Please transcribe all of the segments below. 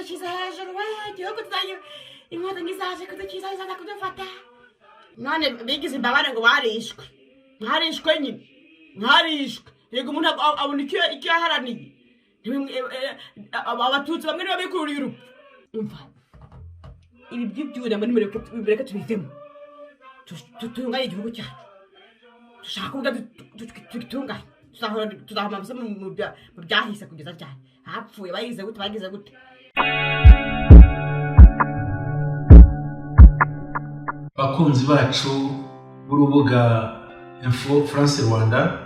kudukiza hejuru we igihugu tuzanye inkotanyi zaje kudukiza zaza kudufata none bigize imbabare ngo barishwe nyine ntarishwe yego umuntu abona icyo yaharaniye abatutsi bamwe nibo bikururiye urupfu umva ibi by'ibyuremo nimureke tubivemo tutunganye igihugu cyacu dushaka kuvuga tugitunganye tuzahoma mu byahise kugeza cyane hapfuye bagize gute bakunzi bacu b'urubuga Info France Rwanda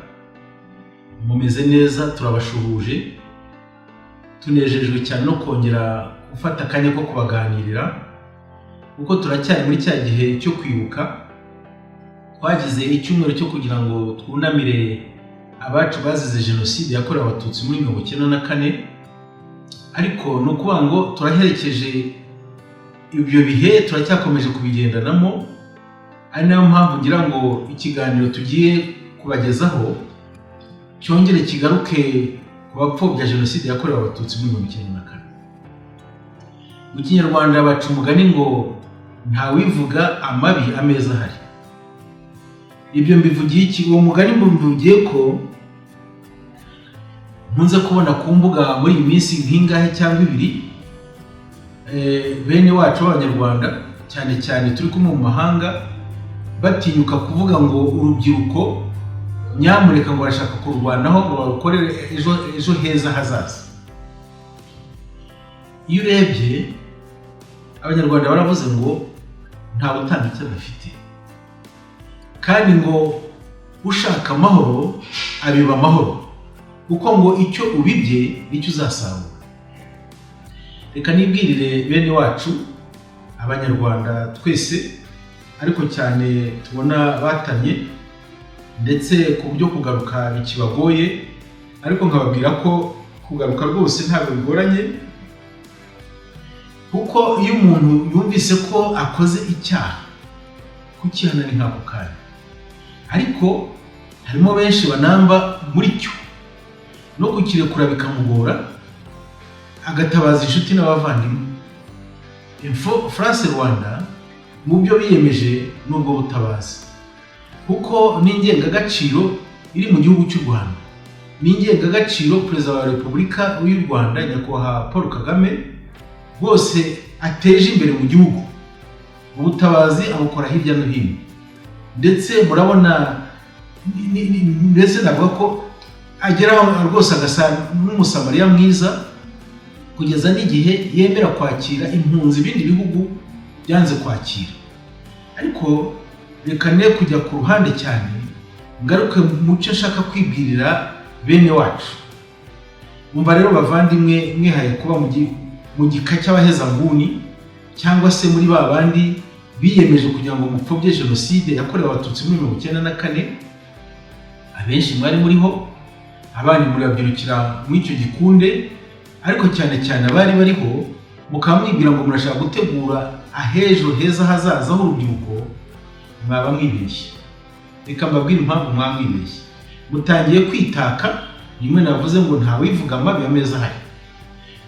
mumeze neza turabashuhuje tunejejwe cyane no kongera gufata akanya ko kubaganirira kuko turacyari muri cya gihe cyo kwibuka twagize icyumweru cyo kugira ngo twunamire abacu bazize jenoside yakorewe abatutsi muri 1994 ariko no kuvuga ngo turaherekeje ibyo bihe turacyakomeje kubigendanamo ari nayo mpamvu ngira ngo ikiganiro tugiye kubagezaho cyongere kigaruke ku bapfobya jenoside yakorewe abatutsi muri 1994 mu Kinyarwanda baca umugani ngo nta wivuga amabi ameza ahari. Ibyo mbivugiye iki? Uwo mugani mbivugiye ko nkunze kubona ku mbuga muri iyi minsi nk'ingahe cyangwa ibiri bene wacu b'Abanyarwanda cyane cyane turi kumwe mu mahanga batinyuka kuvuga ngo urubyiruko nyamureka ngo barashaka kurwanaho ngo bakorere ejo heza hazaza. Iyo urebye Abanyarwanda baravuze ngo nta butanga icyo bafite kandi ngo ushaka amahoro abiba amahoro kuko ngo icyo ubibye nicyo uzasarura. Reka nibwirire bene wacu Abanyarwanda twese ariko cyane tubona batamye ndetse ku buryo kugaruka bikibagoye ariko nkababwira ko kugaruka rwose ntabwo bigoranye kuko iyo umuntu yumvise ko akoze icyaha kukihana ni nk'ako kanya ariko harimo benshi banamba muri cyo no kukirekura bikamugora agatabaza inshuti n'abavandimwe. Info France Rwanda mu byo biyemeje n'ubwo butabazi kuko n'ingengagaciro iri mu gihugu cy'u Rwanda n'ingengagaciro Perezida wa Repubulika y'u Rwanda Nyakubahwa Paul Kagame bose ateje imbere mu gihugu. Ubutabazi abukora hirya no hino ndetse murabona ndetse navuga ko ageraho rwose agasa n'umusamariya mwiza kugeza n'igihe yemera kwakira impunzi ibindi bihugu byanze kwakira. Ariko reka ne kujya ku ruhande cyane ngaruke mu cyo nshaka kwibwirira bene wacu. Umva rero bavandimwe mwihaye kuba mu gika cy'abahezanguni cyangwa se muri babandi biyemeje kugira ngo mupfobye jenoside yakorewe abatutsi muri 1994. Abenshi mwari muriho, abandi murabyirukira muri icyo gikunde, ariko cyane cyane abari bariho mukamwibwira ngo murashaka gutegura ahejo heza hazaza h'urubyiruko. Mwaba mwibeshye. Reka mbabwire impamvu mwamwibeshye. Mutangiye kwitaka, nimwe navuze ngo nta wivuga amabi ameza ahari.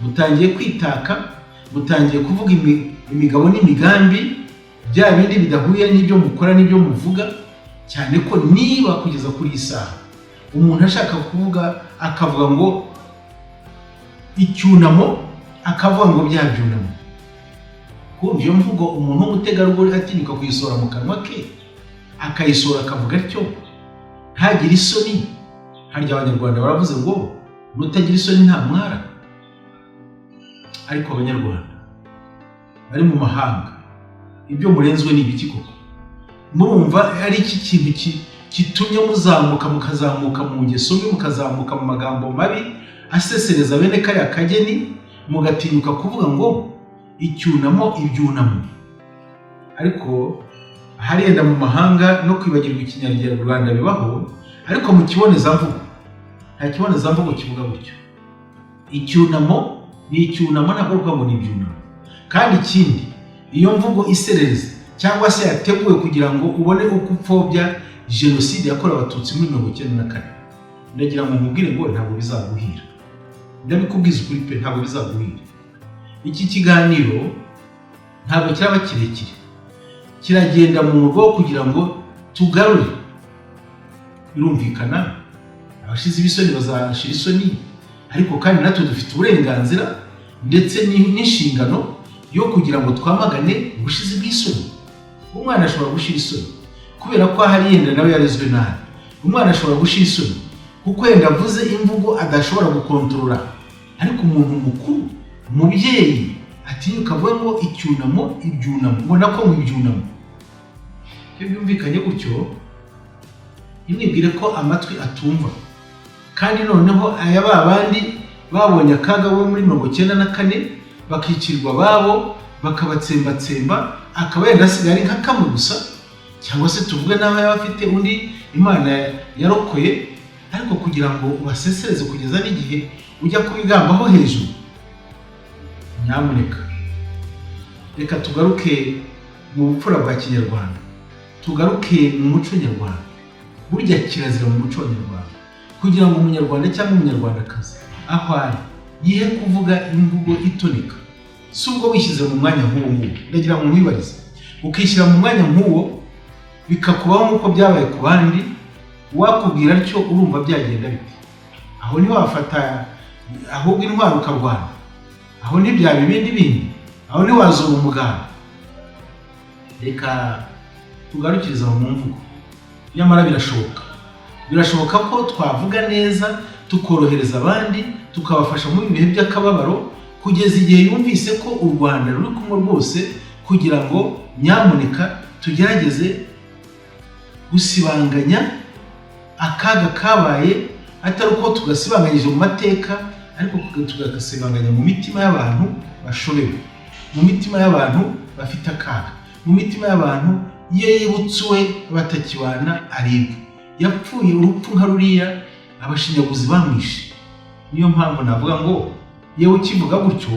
Mutangiye kwitaka, mutangiye kuvuga imigabo n'imigambi bya bindi bidahuye n'ibyo mukora n'ibyo muvuga, cyane ko niba kugeza kuri isaha umuntu ashaka kuvuga akavuga ngo icyunamo akavuga ngo byabyunamo. Kumva iyo mvugo umuntu w'umutegarugori atinyuka kuyisora mu kanwa ke akayisora akavuga atyo ntagire isoni. Harya Abanyarwanda baravuze ngo nutagira isoni nta mwara. Ariko Abanyarwanda bari mu mahanga ibyo murenzwe n'ibiki koko? Murumva ari iki kintu kitumye mukazamuka mu ngeso mbi, mukazamuka mu magambo mabi asesereza bene kaya kageni, mugatinyuka kuvuga ngo icyunamo ibyunamo. Ariko harenda mu mahanga no kwibagirwa Ikinyarwanda bibaho, ariko mu kibonezamvugo nta kibonezamvugo kivuga gutyo. Icyunamo ni icyunamo ntabwo ruvuga ngo ni ibyunamo. Kandi ikindi, iyo mvugo iserereza cyangwa se yateguwe kugira ngo ubone uko upfobya jenoside yakorewe abatutsi muri 1994, ndagira ngo nkubwire ngo ntabwo bizaguhira. Ndabikubwiza ukuri pe, ntabwo bizaguhira. iki kiganiro ntabwo kiraba kirekire, kiragenda mu murwa kugira ngo tugarure. Birumvikana abashize ibisoni bazashira isoni, ariko kandi natwe dufite uburenganzira ndetse n'inshingano yo kugira ngo twamagane ubushizi bw'isoni. Umwana ashobora gushira isoni kubera ko ahari yenda nawe yarezwe nabi. Umwana ashobora gushira isoni kuko yenda avuze imvugo adashobora gukontorora, ariko umuntu mukuru, umubyeyi atinyuka avuyemo icyunamo, ibyunamo, ubona ko mu ibyunamo. Iyo byumvikanye gutyo, imwibwire ko amatwi atumva, kandi noneho aya babandi babonye akaga bo muri 94 bakicirwa babo, bakabatsembatsemba, akaba yenda asigaye ari nka kamwe gusa, cyangwa se tuvuge naho yabafite undi Imana yarokoye, ariko kugira ngo ubasesereze kugeza n'igihe ujya kubigambaho hejuru. Nyamuneka reka tugaruke mu bupfura bwa Kinyarwanda, tugaruke mu muco nyarwanda. Burya kirazira mu muco nyarwanda kugira ngo umunyarwanda cyangwa umunyarwandakazi aho ari yihe kuvuga imvugo itoneka. Si ubwo wishyize mu mwanya nk'uwo, ndagira ngo mwibarize, ukishyira mu mwanya nk'uwo bikakubaho nk'uko byabaye ku bandi, wakubwira atyo urumva byagenda bite? Aho niho wafata ahubwo intwaro ukarwana, aho ntibyaba ibindi bindi, aho ntiwazura umuganda. Reka tugarukiriza mu mvugo. Nyamara birashoboka ko twavuga neza, tukorohereza abandi, tukabafasha mu bihe by'akababaro, kugeza igihe yumvise ko u Rwanda ruri kumwe rwose, kugira ngo nyamuneka tugerageze gusibanganya akaga kabaye, atari uko tugasibanganyije mu mateka, ariko tugasibanganya mu mitima y'abantu bashobewe, mu mitima y'abantu bafite akaga, mu mitima y'abantu iyo yibutswe batakibana aribwa, yapfuye urupfu nka ruriya abashinyaguzi bamwishe. Niyo mpamvu navuga ngo yewe ukivuga gutyo,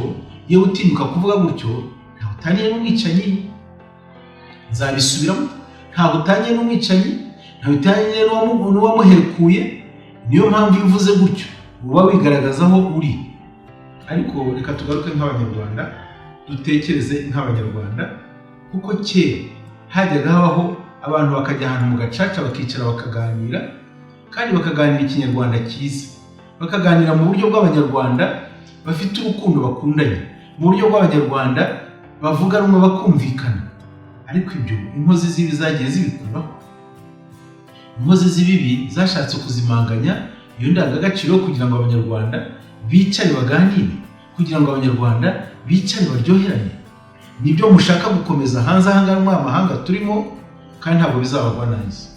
yewe utinyuka kuvuga gutyo, ntawe utaniye n'umwicanyi. Nzabisubiramo, ntawe utaniye n'umwicanyi, ntawe utaniye n'uwamuhekuye. Niyo mpamvu iyo uvuze gutyo uba wigaragaza aho uri. Ariko reka tugaruke nk'abanyarwanda, dutekereze nk'abanyarwanda, kuko kera hajyaga habaho abantu bakajya ahantu mu gacaca bakicara bakaganira, kandi bakaganira ikinyarwanda cyiza, bakaganira mu buryo bw'abanyarwanda bafite urukundo bakundanye, mu buryo bw'abanyarwanda bavuga rumwe bakumvikana. Ariko ibyo inkozi z'ibi zagiye zibikuraho. Inkozi z'ibibi zashatse kuzimanganya iyo ndangagaciro kugira ngo abanyarwanda bicare baganire, kugira ngo abanyarwanda bicare baryoherane. Nibyo mushaka gukomeza hanze ahangaha mu amahanga turimo, kandi ntabwo bizabagwa neza.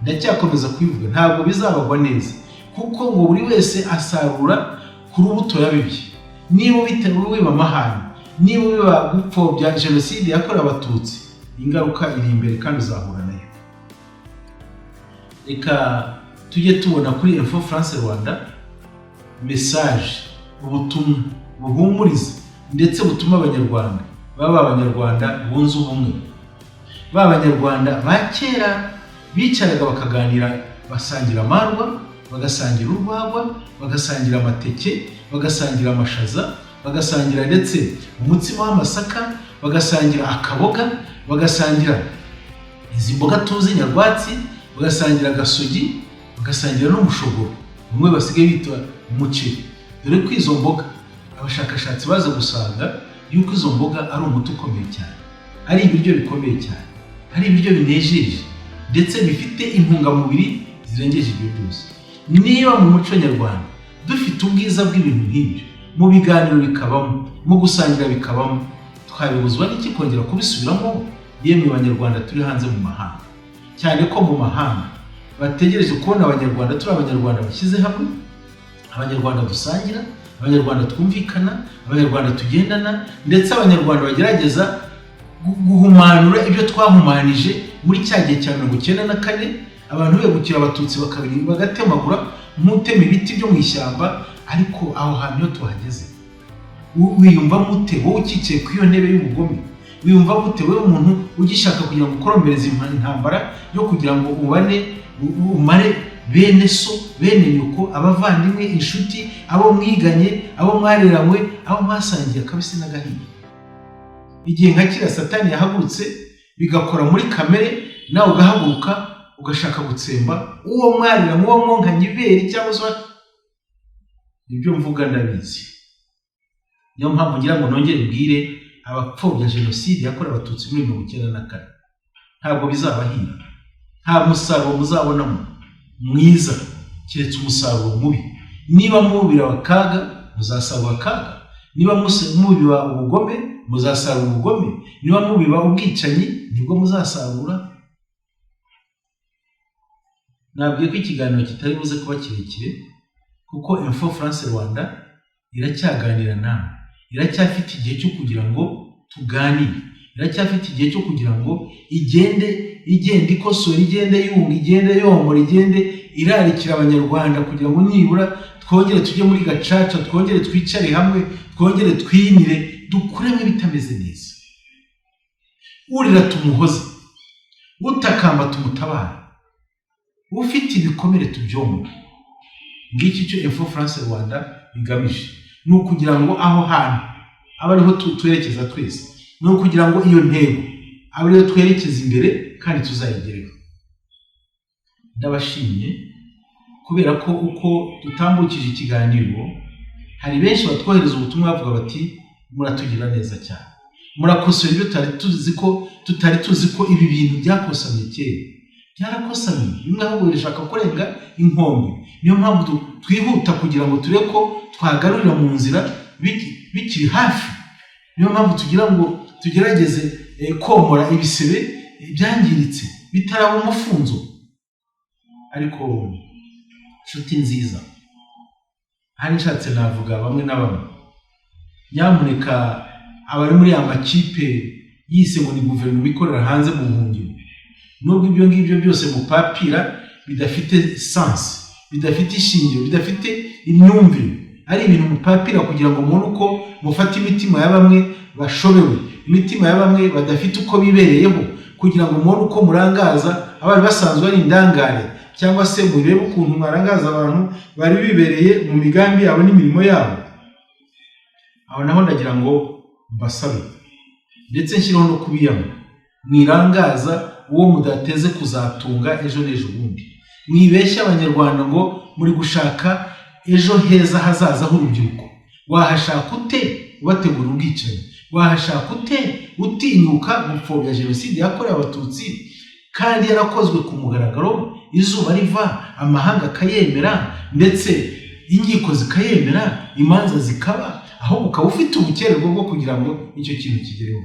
Ndacyakomeza kubivuga, ntabwo bizabagwa neza, kuko ngo buri wese asarura ku rubuto yabibye. Niba ubiteruye wiba amahane, niba wiba gupfobya jenoside yakorewe abatutsi, ingaruka iri imbere kandi uzahura nayo. Reka tujye tubona kuri Info France Rwanda message, ubutumwa buhumuriza ndetse butuma abanyarwanda baba abanyarwanda bunze ubumwe. Abanyarwanda ba kera bicaraga bakaganira, basangira amarwa, bagasangira urwagwa, bagasangira amateke, bagasangira amashaza, bagasangira ndetse umutsima w'amasaka, bagasangira akaboga, bagasangira izi mboga tuzi nyarwatsi, bagasangira agasogi, bagasangira n'umushogoro umwe basigaye bita umuceri. Dore ko izo mboga abashakashatsi baza gusanga yuko izo mboga ari umuti ukomeye cyane, ari ibiryo bikomeye cyane, ari ibiryo binejeje ndetse bifite intungamubiri zirengeje ibyo byose. Niba mu muco nyarwanda dufite ubwiza bw'ibintu nk'ibyo, mu biganiro bikabamo, mu gusangira bikabamo, twabibuzwa n'iki kongera kubisubiramo? Yemwe abanyarwanda turi hanze mu mahanga, cyane ko mu mahanga bategereje kubona abanyarwanda turi abanyarwanda bashyize hamwe, abanyarwanda dusangira, abanyarwanda twumvikana, abanyarwanda tugendana, ndetse abanyarwanda bagerageza guhumanura ibyo twahumanije muri cya gihe cya 94. Abantu begukira abatutsi bagatemagura nk'utema ibiti byo mu ishyamba. Ariko aho hantu iyo tuhageze, wiyumva mute wowe ukikiye ku iyo ntebe y'ubugome? Wiyumva mute wowe umuntu ugishaka kugira ngo ukoromereze intambara yo kugira ngo umare bene so, bene nyoko, abavandimwe, inshuti, abo mwiganye, abo mwareranywe, abo mwasangiye akabisi n'agahiye. Igihe nka kiriya Satani yahagurutse bigakora muri kamere, nawe ugahaguruka ugashaka gutsemba uwo mwareranywe, uwo mwonkanye ibere cyangwa se ibyo mvuga ndabizi. Niyo mpamvu ngira ngo nongere mbwire abapfobya jenoside yakorewe abatutsi muri 1994, ntabwo bizabahira, nta musaruro muzabonamo mwiza keretse umusaruro mubi. Niba mubira akaga muzasarura akaga, niba mubiba ubugome muzasarura ubugome, niba mubiba ubwicanyi nibwo muzasarura. Nabwiye ko ikiganiro kitari buze kuba kirekire kuko Info France Rwanda iracyaganira nawe, iracyafite igihe cyo kugira ngo tuganire, iracyafite igihe cyo kugira ngo igende ikosora, igende yunga, igende yomora, igende irarikira abanyarwanda kugira ngo nibura twongere tujye muri gacaca, twongere twicare hamwe, twongere twinire, dukuremo ibitameze neza. Urira tumuhoze, utakamba tumutabara, ufite ibikomere tubyomora. Ngiki cyo Info France Rwanda bigamije, ni ukugira ngo aho hantu aba ariho twerekeza twese, ni ukugira ngo iyo ntego aba ariyo twerekeza imbere kandi tuzayigereho. Ndabashimye kubera ko uko dutambukije ikiganiro hari benshi batwohereza ubutumwa bavuga bati muratugira neza cyane, murakosora ibyo tutari tuzi ko ibi bintu byakosamye kera, byarakosamye bimwe ahubwo birashaka kurenga inkombe. Niyo mpamvu twihuta kugira ngo turebe ko twagarurira mu nzira bikiri hafi. Niyo mpamvu tugira ngo tugerageze komora ibisebe byangiritse bitaraba umufunzo. Ariko nshuti nziza, hari nshatse navuga bamwe na bamwe, nyamuneka abari muri amakipe yise ngo ni guverinoma ikorera hanze mu buhungiro, nubwo ibyo ngibyo byose mupapira bidafite sense, bidafite ishingiro, bidafite imyumvire, ari ibintu mupapira kugira ngo umuntu uko mufata imitima ya bamwe bashobewe, imitima ya bamwe badafite uko bibereyeho, kugira ngo umuntu uko murangaza abari basanzwe ari indangare, cyangwa se murebe ukuntu mwarangaza abantu bari bibereye mu migambi yabo n'imirimo yabo. Aho naho ndagira ngo mbasabe ndetse nshyiraho no kubiyamo, mwirangaza uwo mudateze kuzatunga ejo n'ejo bundi. Mwibeshya abanyarwanda ngo muri gushaka ejo heza hazaza h'urubyiruko. Wahashaka ute ubategura ubwicanyi? Wahashaka ute utinyuka gupfobya jenoside yakorewe abatutsi kandi yarakozwe ku mugaragaro, izuba riva, amahanga akayemera, ndetse inkiko zikayemera, imanza zikaba, aho ukaba ufite ubukererwa bwo kugira ngo icyo kintu kigereho?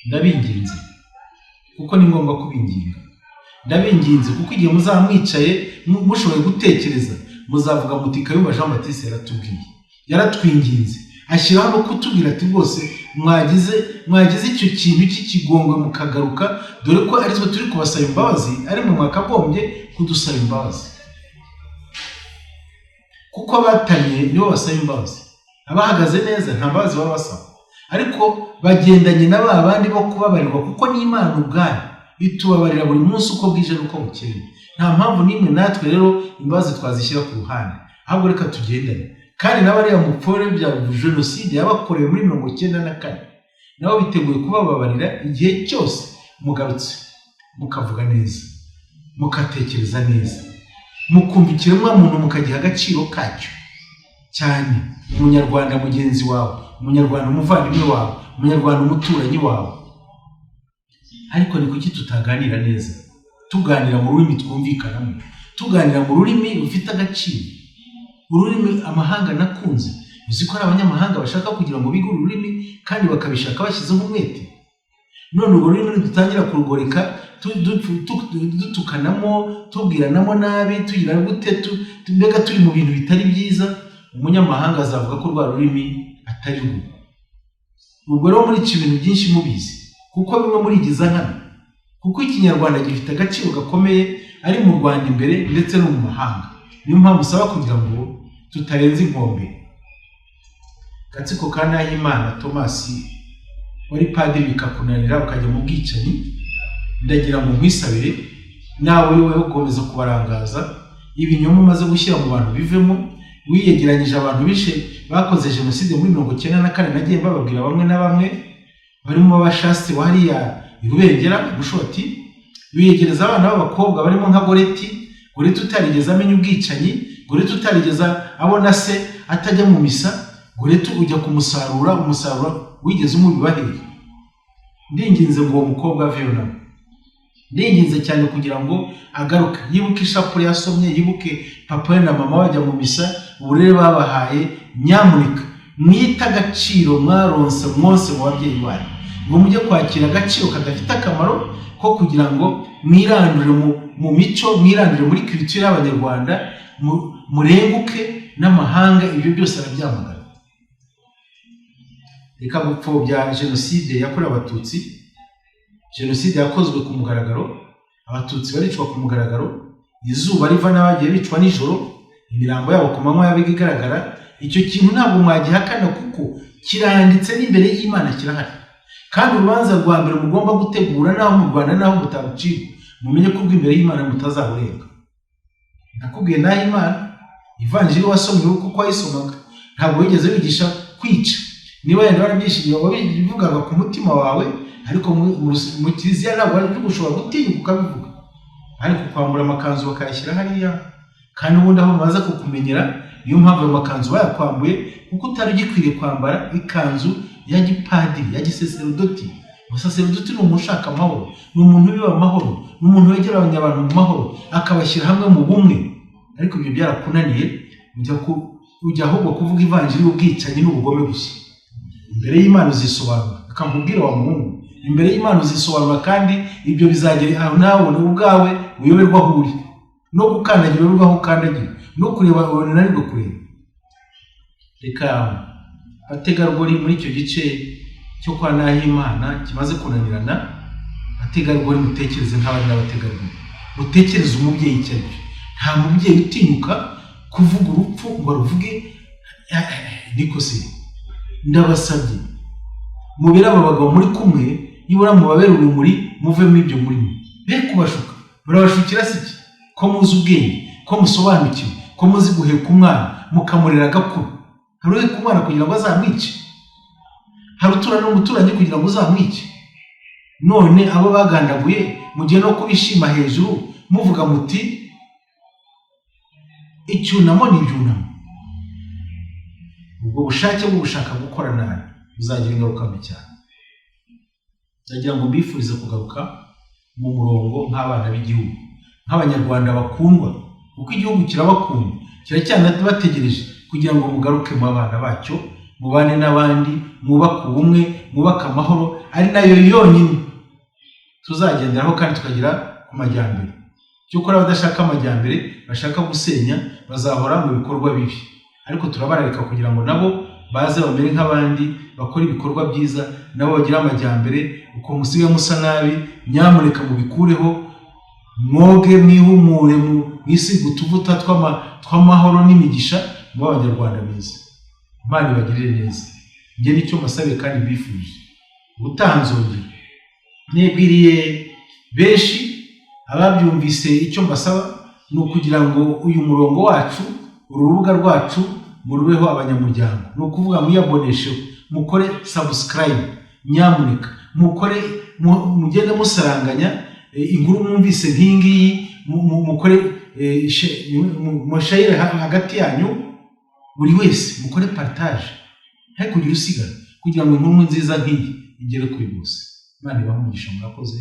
Ndabinginze kuko ni ngombwa kubinginga, ndabinginze kuko igihe muzamwicaye mushoboye gutekereza muzavuga muti Kayumba Jean Baptiste yaratubwiye, yaratwinginze, ashyiraho no kutubwira ati rwose mwagize icyo kintu cy'ikigongwe mukagaruka, dore ko ari twe turi kubasaba imbabazi, ari mu mwakagombye kudusaba imbabazi. Kuko abatanye nibo basaba imbabazi, abahagaze neza nta mbabazi baba basaba, ariko bagendanye na ba bandi bo kubabarirwa, kuko ni Imana ubwayo itubabarira buri munsi uko bwije n'uko bukeye. Nta mpamvu n'imwe natwe rero imbabazi twazishyira ku ruhande, ahubwo reka tugendane. Kandi n'abariya mupfore bya jenoside yabakorewe muri 1994 nabo biteguye kubababarira igihe cyose mugarutse mukavuga neza, mukatekereza neza, mukumva ikiremwamuntu mukagiha agaciro kacyo cyane. Umunyarwanda mugenzi wawe, umunyarwanda umuvandimwe wawe, umunyarwanda umuturanyi wawe. Ariko ni kuki tutaganira neza, tuganira mu rurimi twumvikanamo, tuganira mu rurimi rufite agaciro, ururimi amahanga nakunze. Uzi ko ari abanyamahanga bashaka kugira ngo bige ururimi kandi bakabishaka bashyizeho umwete. None urwo rurimi dutangira kurugoreka, dutukanamo, tubwiranamo nabi, tugira gute, mbega turi mu bintu bitari byiza, umunyamahanga azavuga ko rwa rurimi atari rwo. Ubwo rero muri iki bintu byinshi mubizi, kuko bimwe muri igiza nkana, kuko ikinyarwanda gifite agaciro gakomeye ari mu Rwanda imbere ndetse no mu mahanga. Niyo mpamvu usaba kugira ngo tutarenza inkombe. Gatsiko ka Nahimana Thomas wari padiri bikakunanira ukajya mu bwicanyi, ndagira ngo nkwisabire nawe wowe ukomeza kubarangaza ibinyoma umaze gushyira mu bantu bivemo wiyegeranyije abantu bishe bakoze jenoside muri 1994 nagiye bababwira bamwe na bamwe barimo abashasti wariya irubengera gushoti wiyegereza abana b'abakobwa barimo nka Goreti utarigeza amenya ubwicanyi Goreti utarigeza abona se atajya mu misa Goreti ujya kumusarura wigeze umubibaheye ndinginze ngo uwo mukobwa aveyo nawe ndinginze cyane kugira ngo agaruke yibuke ishapure yasomye yibuke papa we na mama bajya mu misa uburere babahaye nyamuneka mwita agaciro mwaronse mwose mu babyeyi banyu ngo mujye kwakira agaciro kadafite akamaro ko kugira ngo mwirandure mu mico mwirandure muri culture y'abanyarwanda murenguke n'amahanga ibyo byose arabyamagana reka gupfobya jenoside yakorewe abatutsi jenoside yakozwe ku mugaragaro abatutsi baricwa ku mugaragaro izuba riva n'abagiye bicwa nijoro imirambo yabo ku manywa yabiga igaragara icyo kintu ntabwo mwagihakana kuko kiranditse n'imbere y'Imana kirahari kandi urubanza rwa mbere mugomba gutegura naho mu Rwanda naho mutarucibwa mumenye ko imbere y'Imana mutazaburenga nakubwiye naho Imana ivanjiri wasomye kuko wayisomaga ntabwo wigeze wigisha kwica niba yenda warabyishimiye wabivugaga ku mutima wawe ariko mu kiliziya ntabwo wari gushobora gutinyuka ukabivuga ariko kwambura amakanzu bakayashyira hariya kandi ubundi aho bamaze kukumenyera niyo mpamvu ayo makanzu bayakwambuye kuko utari ugikwiriye kwambara ikanzu ya gipadiri ya giseserdoti umusaserdoti ni umuntu ushaka amahoro ni umuntu ubiba amahoro ni umuntu wegera abantu mu mahoro akabashyira hamwe mu bumwe ariko ibyo byarakunaniye ujya ahubwo kuvuga ivanjiri y'ubwicanyi n'ubugome gusa imbere y'Imana uzisobanura akambubwira wa muhungu imbere y'Imana uzisobanura kandi ibyo bizagera aho nawe ubwawe uyoberwa aho uri no gukandagira uyoberwa aho ukandagira no kureba ubona naribwo kureba reka abategarugori muri icyo gice cyo kwa Nahimana kimaze kunanirana abategarugori mutekereze nk'abandi n'abategarugori mutekereze umubyeyi cyane nta mubyeyi utinyuka kuvuga urupfu ngo ruvuge niko se ndabasabye mubera abagabo muri kumwe yibura mubabera urumuri muvemo ibyo murimo be kubashuka barabashukira siki ko muzi ubwenge ko musobanukiwe ko muzi guheka umwana mukamurera agakuru hari uhe kumwana kugira ngo azamwice hari uturana n'umuturanyi kugira ngo uzamwice none abo bagandaguye mugiye no kubishima hejuru muvuga muti icyunamo n'ibyunamo ubwo bushake bwo gushaka gukora nabi buzagira ingaruka mbi cyane ndagira ngo mbifurize kugaruka mu murongo nk'abana b'igihugu nk'abanyarwanda bakundwa kuko igihugu kirabakunda kiracyabategereje kugira ngo mugaruke mu abana bacyo mubane n'abandi mwubake ubumwe mwubake amahoro ari nayo yonyine tuzagenderaho kandi tukagera ku majyambere cyokora abadashaka amajyambere bashaka gusenya bazahora mu bikorwa bibi ariko turabararika kugira ngo nabo baze bamere nk'abandi bakora ibikorwa byiza nabo bagira amajyambere uko musiga musa nabi nyamuneka mubikureho mwoge mwihumure mwisiga utuvuta tw'amahoro n'imigisha mu b'abanyarwanda beza Imana ibagirire neza njye nicyo masabe kandi mbifuje utanzongera nebwiriye benshi ababyumvise icyo mbasaba ni ukugira ngo uyu murongo wacu urubuga rwacu murubeho abanyamuryango ni ukuvuga muyabonesheho mukore subscribe nyamuneka mukore mugende musaranganya inkuru mwumvise nk'ingiyi mukore mushayire hagati yanyu buri wese mukore partage he kugira usigara kugira ngo inkuru nziza nk'iyi igere kuri bose Imana ibamugisha murakoze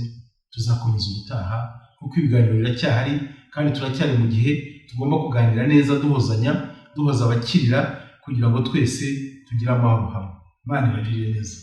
tuzakomeza ubutaha kuko ibiganiro biracyahari kandi turacyari mu gihe tugomba kuganira neza duhoza abakirira kugira ngo twese tugire amahoro hamwe Imana ibagirire neza